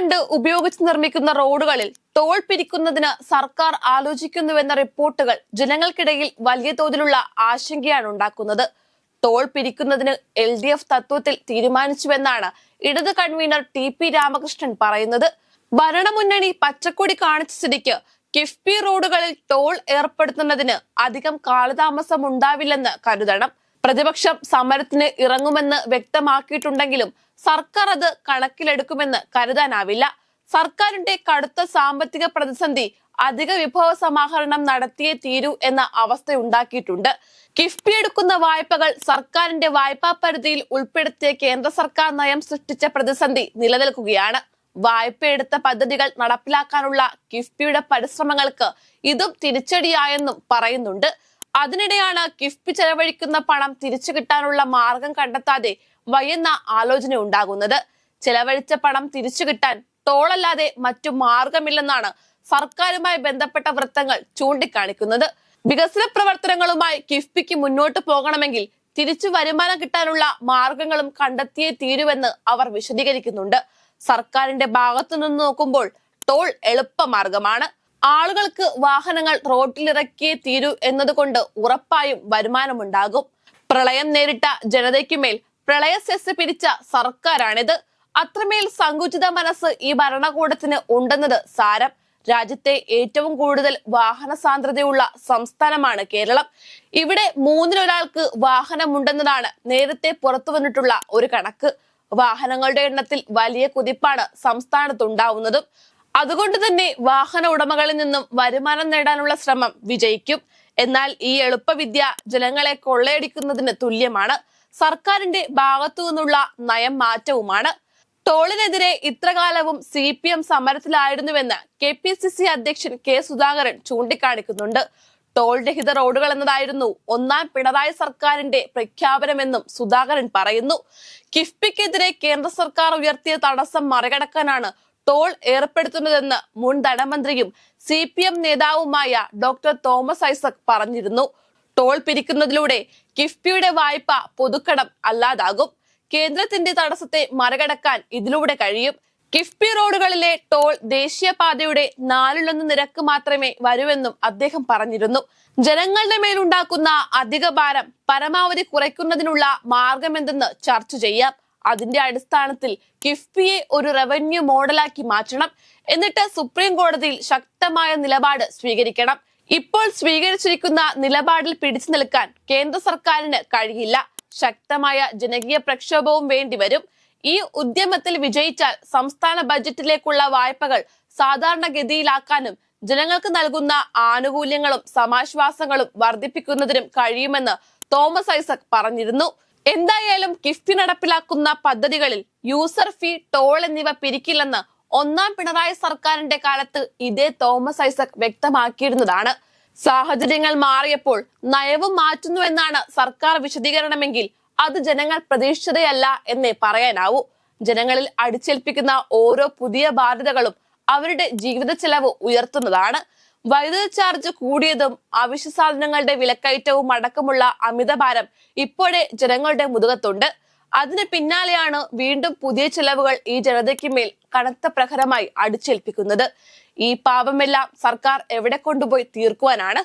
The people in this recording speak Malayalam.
ഫണ്ട് ഉപയോഗിച്ച് നിർമ്മിക്കുന്ന റോഡുകളിൽ ടോൾ പിരിക്കുന്നതിന് സർക്കാർ ആലോചിക്കുന്നുവെന്ന റിപ്പോർട്ടുകൾ ജനങ്ങൾക്കിടയിൽ വലിയ തോതിലുള്ള ആശങ്കയാണ് ഉണ്ടാക്കുന്നത്. ടോൾ പിരിക്കുന്നതിന് LDF തത്വത്തിൽ തീരുമാനിച്ചുവെന്നാണ് ഇടത് കൺവീനർ TP രാമകൃഷ്ണൻ പറയുന്നത്. ഭരണമുന്നണി പച്ചക്കൊടി കാണിച്ച സ്ഥിതിക്ക് കിഫ്ബി റോഡുകളിൽ ടോൾ ഏർപ്പെടുത്തുന്നതിന് അധികം കാലതാമസം ഉണ്ടാവില്ലെന്ന് കരുതണം. പ്രതിപക്ഷം സമരത്തിന് ഇറങ്ങുമെന്ന് വ്യക്തമാക്കിയിട്ടുണ്ടെങ്കിലും സർക്കാർ അത് കണക്കിലെടുക്കുമെന്ന് കരുതാനാവില്ല. സർക്കാരിന്റെ കടുത്ത സാമ്പത്തിക പ്രതിസന്ധി അധിക വിഭവ സമാഹരണം നടത്തിയേ തീരൂ എന്ന അവസ്ഥയുണ്ടാക്കിയിട്ടുണ്ട്. കിഫ്ബി എടുക്കുന്ന വായ്പകൾ സർക്കാരിന്റെ വായ്പാ പരിധിയിൽ ഉൾപ്പെടുത്തിയ കേന്ദ്ര സർക്കാർ നയം സൃഷ്ടിച്ച പ്രതിസന്ധി നിലനിൽക്കുകയാണ്. വായ്പയെടുത്ത പദ്ധതികൾ നടപ്പിലാക്കാനുള്ള കിഫ്ബിയുടെ പരിശ്രമങ്ങൾക്ക് ഇതും തിരിച്ചടിയായെന്നും പറയുന്നുണ്ട്. അതിനിടെയാണ് കിഫ്ബി ചെലവഴിക്കുന്ന പണം തിരിച്ചു കിട്ടാനുള്ള മാർഗം കണ്ടെത്താതെ വയ്യെന്ന ആലോചന ഉണ്ടാകുന്നത്. ചെലവഴിച്ച പണം തിരിച്ചു കിട്ടാൻ ടോളല്ലാതെ മറ്റു മാർഗമില്ലെന്നാണ് സർക്കാരുമായി ബന്ധപ്പെട്ട വൃത്തങ്ങൾ ചൂണ്ടിക്കാണിക്കുന്നത്. വികസന പ്രവർത്തനങ്ങളുമായി കിഫ്ബിക്ക് മുന്നോട്ട് പോകണമെങ്കിൽ തിരിച്ചു വരുമാനം കിട്ടാനുള്ള മാർഗങ്ങളും കണ്ടെത്തിയേ തീരുവെന്ന് അവർ വിശദീകരിക്കുന്നുണ്ട്. സർക്കാരിന്റെ ഭാഗത്തു നിന്ന് നോക്കുമ്പോൾ ടോൾ എളുപ്പമാർഗമാണ്. ആളുകൾക്ക് വാഹനങ്ങൾ റോഡിലിറക്കിയേ തീരൂ എന്നതുകൊണ്ട് ഉറപ്പായും വരുമാനമുണ്ടാകും. പ്രളയം നേരിട്ട ജനതയ്ക്കുമേൽ പ്രളയ സെസ് പിരിച്ച സർക്കാരാണിത്. അത്രമേൽ സങ്കുചിത മനസ്സ് ഈ ഭരണകൂടത്തിന് ഉണ്ടെന്നത് സാരം. രാജ്യത്തെ ഏറ്റവും കൂടുതൽ വാഹന സാന്ദ്രതയുള്ള സംസ്ഥാനമാണ് കേരളം. ഇവിടെ 1/3 വാഹനമുണ്ടെന്നതാണ് നേരത്തെ പുറത്തു വന്നിട്ടുള്ള ഒരു കണക്ക്. വാഹനങ്ങളുടെ എണ്ണത്തിൽ വലിയ കുതിപ്പാണ് സംസ്ഥാനത്തുണ്ടാവുന്നതും. അതുകൊണ്ട് തന്നെ വാഹന ഉടമകളിൽ നിന്നും വരുമാനം നേടാനുള്ള ശ്രമം വിജയിക്കും. എന്നാൽ ഈ എളുപ്പവിദ്യ ജനങ്ങളെ കൊള്ളയടിക്കുന്നതിന് തുല്യമാണ്. സർക്കാരിന്റെ ഭാഗത്തു നിന്നുള്ള നയം മാറ്റവുമാണ്. ടോളിനെതിരെ ഇത്രകാലവും CPM സമരത്തിലായിരുന്നുവെന്ന് KPCC അധ്യക്ഷൻ K സുധാകരൻ ചൂണ്ടിക്കാണിക്കുന്നുണ്ട്. ടോൾ രഹിത റോഡുകൾ എന്നതായിരുന്നു ഒന്നാം പിണറായി സർക്കാരിന്റെ പ്രഖ്യാപനമെന്നും സുധാകരൻ പറയുന്നു. കിഫ്ബിക്കെതിരെ കേന്ദ്ര സർക്കാർ ഉയർത്തിയ തടസ്സം മറികടക്കാനാണ് ടോൾ ഏർപ്പെടുത്തുന്നതെന്ന് മുൻ ധനമന്ത്രിയും CPM നേതാവുമായ ഡോക്ടർ തോമസ് ഐസക് പറഞ്ഞിരുന്നു. ടോൾ പിരിക്കുന്നതിലൂടെ കിഫ്ബിയുടെ വായ്പ പൊതുക്കടം അല്ലാതാകും. കേന്ദ്രത്തിന്റെ തടസ്സത്തെ മറികടക്കാൻ ഇതിലൂടെ കഴിയും. കിഫ്ബി റോഡുകളിലെ ടോൾ ദേശീയപാതയുടെ 1/4 നിരക്ക് മാത്രമേ വരുമെന്നും അദ്ദേഹം പറഞ്ഞിരുന്നു. ജനങ്ങളുടെ മേലുണ്ടാക്കുന്ന അധിക ഭാരം പരമാവധി കുറയ്ക്കുന്നതിനുള്ള മാർഗമെന്തെന്ന് ചർച്ച ചെയ്യാം. അതിന്റെ അടിസ്ഥാനത്തിൽ കിഫ്ബിയെ ഒരു റവന്യൂ മോഡലാക്കി മാറ്റണം. എന്നിട്ട് സുപ്രീം കോടതിയിൽ ശക്തമായ നിലപാട് സ്വീകരിക്കണം. ഇപ്പോൾ സ്വീകരിച്ചിരിക്കുന്ന നിലപാടിൽ പിടിച്ചു നിൽക്കാൻ കേന്ദ്ര സർക്കാരിന് കഴിയില്ല. ശക്തമായ ജനകീയ പ്രക്ഷോഭവും വേണ്ടിവരും. ഈ ഉദ്യമത്തിൽ വിജയിച്ചാൽ സംസ്ഥാന ബജറ്റിലേക്കുള്ള വായ്പകൾ സാധാരണഗതിയിലാക്കാനും ജനങ്ങൾക്ക് നൽകുന്ന ആനുകൂല്യങ്ങളും സമാശ്വാസങ്ങളും വർദ്ധിപ്പിക്കുന്നതിനും കഴിയുമെന്ന് തോമസ് ഐസക് പറഞ്ഞിരുന്നു. എന്തായാലും കിഫ്ബി നടപ്പിലാക്കുന്ന പദ്ധതികളിൽ യൂസർ ഫീ, ടോൾ എന്നിവ പിരിക്കില്ലെന്ന് ഒന്നാം പിണറായി സർക്കാരിന്റെ കാലത്ത് ഇതേ തോമസ് ഐസക് വ്യക്തമാക്കിയിരുന്നതാണ്. സാഹചര്യങ്ങൾ മാറിയപ്പോൾ നയവും മാറ്റുന്നു എന്നാണ് സർക്കാർ വിശദീകരണമെങ്കിൽ അത് ജനങ്ങൾ പ്രതീക്ഷിച്ചതയല്ല എന്നേ പറയാനാവൂ. ജനങ്ങളിൽ അടിച്ചേൽപ്പിക്കുന്ന ഓരോ പുതിയ ബാധ്യതകളും അവരുടെ ജീവിത ചെലവ് ഉയർത്തുന്നതാണ്. വൈദ്യുതി ചാർജ് കൂടിയതും അവശ്യ സാധനങ്ങളുടെ വിലക്കയറ്റവും അടക്കമുള്ള അമിതഭാരം ഇപ്പോഴേ ജനങ്ങളുടെ മുതുകത്തുണ്ട്. അതിന് പിന്നാലെയാണ് വീണ്ടും പുതിയ ചെലവുകൾ ഈ ജനതയ്ക്ക് മേൽ കനത്ത പ്രഹരമായി അടിച്ചേൽപ്പിക്കുന്നത്. ഈ പാപമെല്ലാം സർക്കാർ എവിടെ കൊണ്ടുപോയി തീർക്കുവാനാണ്?